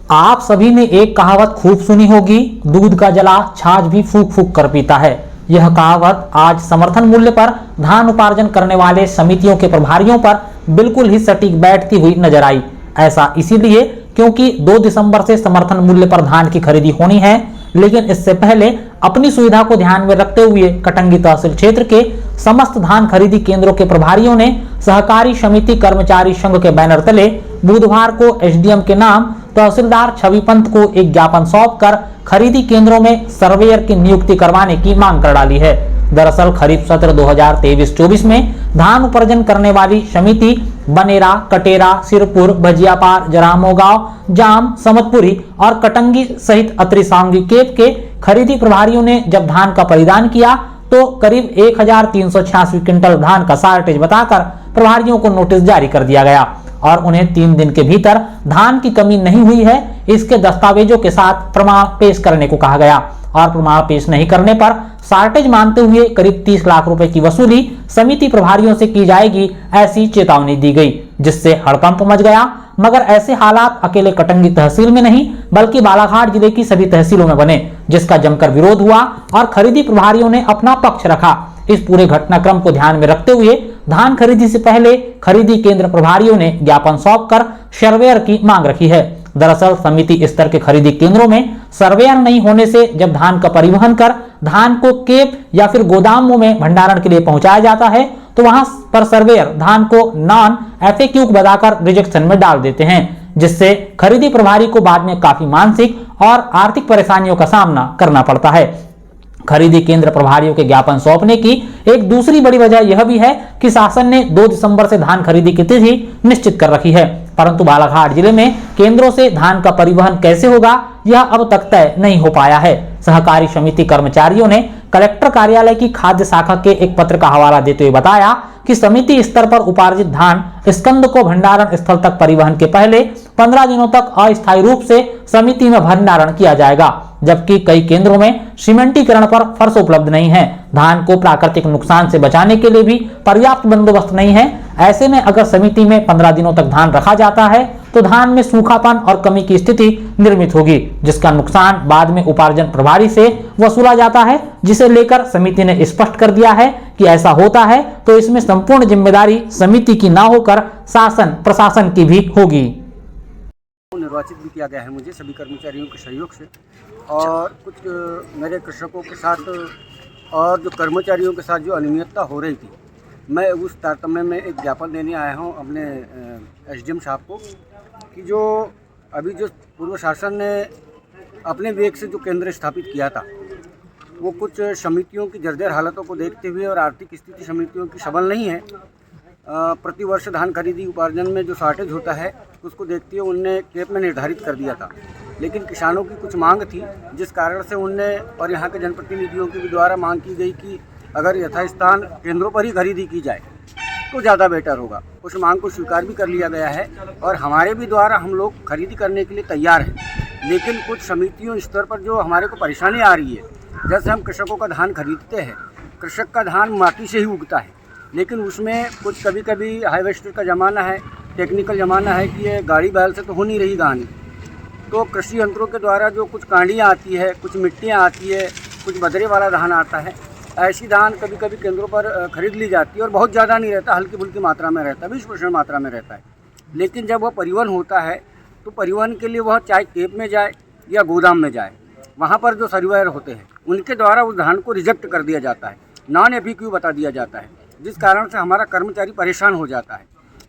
आप सभी ने एक कहावत खूब सुनी होगी, दूध का जला छाछ भी फूंक फूंक कर पीता है। यह कहावत आज समर्थन मूल्य पर धान उपार्जन करने वाले समितियों के प्रभारियों पर बिल्कुल ही सटीक बैठती हुई नजर आई। ऐसा इसीलिए क्योंकि 2 दिसंबर से समर्थन मूल्य पर धान की खरीदी होनी है, लेकिन इससे पहले अपनी सुविधा को ध्यान में रखते हुए कटंगी तहसील क्षेत्र के समस्त धान खरीदी केंद्रों के प्रभारियों ने सहकारी समिति कर्मचारी संघ के बैनर तले बुधवार को एसडीएम के नाम तहसीलदार छवि पंत को एक ज्ञापन सौंपकर खरीदी केंद्रों में सर्वेयर की नियुक्ति करवाने की मांग कर डाली है। दरअसल खरीफ सत्र 2023-24 में धान उपार्जन करने वाली समिति बनेरा, कटेरा, सिरपुर, भजियापार, जरामो गांव, जाम, समतपुरी और कटंगी सहित अत्रि सांगी केप के खरीदी प्रभारियों ने जब धान का परिधान किया तो करीब 1386 क्विंटल धान का शार्टेज बताकर प्रभारियों को नोटिस जारी कर दिया गया और उन्हें 3 दिन के भीतर धान की कमी नहीं हुई है इसके दस्तावेजों के साथ प्रमाण पेश करने को कहा गया और प्रमाण पेश नहीं करने पर शार्टेज मानते हुए करीब 30 लाख रुपए की वसूली समिति प्रभारियों से की जाएगी, ऐसी चेतावनी दी गई, जिससे हड़कंप मच गया। मगर ऐसे हालात अकेले कटंगी तहसील में नहीं बल्कि बालाघाट जिले की सभी तहसीलों में बने, जिसका जमकर विरोध हुआ और खरीदी प्रभारियों ने अपना पक्ष रखा। इस पूरे घटनाक्रम को ध्यान में रखते हुए धान खरीदी से पहले खरीदी केंद्र प्रभारियों ने ज्ञापन सौंपकर सर्वेयर की मांग रखी है। दरअसल समिति स्तर के खरीदी केंद्रों में सर्वेयर नहीं होने से जब धान का परिवहन कर धान को केप या फिर गोदामों में भंडारण के लिए पहुंचाया जाता है तो वहां पर सर्वेयर धान को नॉन एफएक्यू बताकर रिजेक्शन में डाल देते हैं, जिससे खरीदी प्रभारी को बाद में काफी मानसिक और आर्थिक परेशानियों का सामना करना पड़ता है। खरीदी केंद्र प्रभारियों के ज्ञापन सौंपने की एक दूसरी बड़ी वजह यह भी है कि शासन ने 2 दिसंबर से धान खरीदी की तिथि निश्चित कर रखी है, परंतु बालाघाट जिले में केंद्रों से धान का परिवहन कैसे होगा यह अब तक तय नहीं हो पाया है। सहकारी समिति कर्मचारियों ने कलेक्टर कार्यालय की खाद्य शाखा के एक पत्र का हवाला देते हुए बताया कि समिति स्तर पर उपार्जित धान स्कंद को भंडारण स्थल तक परिवहन के पहले 15 दिनों तक अस्थायी रूप से समिति में भंडारण किया जाएगा, जबकि कई केंद्रों में सीमेंटीकरण पर फर्श उपलब्ध नहीं है। धान को प्राकृतिक नुकसान से बचाने के लिए भी पर्याप्त बंदोबस्त नहीं है। ऐसे में अगर समिति में 15 दिनों तक धान रखा जाता है तो धान में सूखापन और कमी की स्थिति निर्मित होगी, जिसका नुकसान बाद में उपार्जन प्रभारी से वसूला जाता है, जिसे लेकर समिति ने स्पष्ट कर दिया है कि ऐसा होता है तो इसमें संपूर्ण जिम्मेदारी समिति की ना होकर शासन प्रशासन की भी होगी। निर्वाचित भी किया गया है मुझे सभी कर्मचारियों के सहयोग से और कुछ मेरे कृषकों के साथ और जो कर्मचारियों के साथ जो अनियमितता हो रही थी, मैं उस तारतम्य में एक ज्ञापन देने आया हूं अपने एसडीएम साहब को कि जो अभी जो पूर्व शासन ने अपने विवेक से जो केंद्र स्थापित किया था वो कुछ समितियों की जर्जर हालतों को देखते हुए और आर्थिक स्थिति समितियों की सबल नहीं है। प्रतिवर्ष धान खरीदी उपार्जन में जो शॉर्टेज होता है उसको देखते हुए उनने केप में निर्धारित कर दिया था, लेकिन किसानों की कुछ मांग थी जिस कारण से उनने और यहाँ के जनप्रतिनिधियों के भी द्वारा मांग की गई कि अगर यथास्थान केंद्रों पर ही खरीदी की जाए तो ज़्यादा बेटर होगा। उस मांग को स्वीकार भी कर लिया गया है और हमारे भी द्वारा हम लोग खरीदी करने के लिए तैयार हैं, लेकिन कुछ समितियों स्तर पर जो हमारे को परेशानी आ रही है, जैसे हम कृषकों का धान खरीदते हैं, कृषक का धान माटी से ही उगता है, लेकिन उसमें कुछ कभी कभी हार्वेस्टर का ज़माना है, टेक्निकल ज़माना है कि ये गाड़ी बैल से तो हो नहीं रही कहानी, तो कृषि यंत्रों के द्वारा जो कुछ कांडियाँ आती है, कुछ मिट्टियाँ आती है, कुछ बदरे वाला धान आता है, ऐसी धान कभी कभी केंद्रों पर खरीद ली जाती है और बहुत ज़्यादा नहीं रहता, हल्की फुल्की मात्रा में रहता है, 20% मात्रा में रहता है। लेकिन जब वह परिवहन होता है तो परिवहन के लिए वह चाहे केप में जाए या गोदाम में जाए, वहाँ पर जो सर्वेयर होते हैं उनके द्वारा उस धान को रिजेक्ट कर दिया जाता है, नॉन एफएक्यू बता दिया जाता है, जिस कारण से हमारा कर्मचारी परेशान हो जाता है।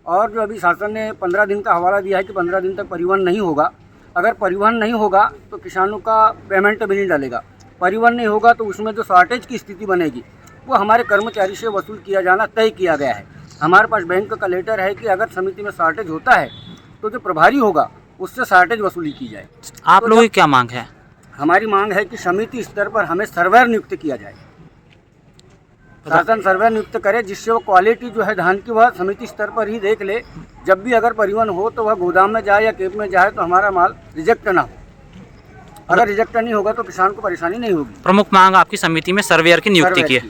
और जो अभी शासन ने 15 दिन का हवाला दिया है कि 15 दिन तक परिवहन नहीं होगा, अगर परिवहन नहीं होगा तो किसानों का पेमेंट भी नहीं डालेगा, परिवहन नहीं होगा तो उसमें जो शॉर्टेज की स्थिति बनेगी वो हमारे कर्मचारी से वसूल किया जाना तय किया गया है। हमारे पास बैंक का लेटर है कि अगर समिति में शॉर्टेज होता है तो जो प्रभारी होगा उससे शॉर्टेज वसूली की जाए। आप लोगों की क्या मांग है? हमारी मांग है कि समिति स्तर पर हमें सर्वेयर नियुक्त किया जाए, शासन सर्वेयर नियुक्त करे, जिससे वो क्वालिटी जो है धान की वह समिति स्तर पर ही देख ले, जब भी अगर परिवहन हो तो वह गोदाम में जाए या केप में जाए तो हमारा माल रिजेक्ट ना हो। अगर रिजेक्ट नहीं होगा तो किसान को परेशानी नहीं होगी। प्रमुख मांग आपकी समिति में सर्वेयर की नियुक्ति की है।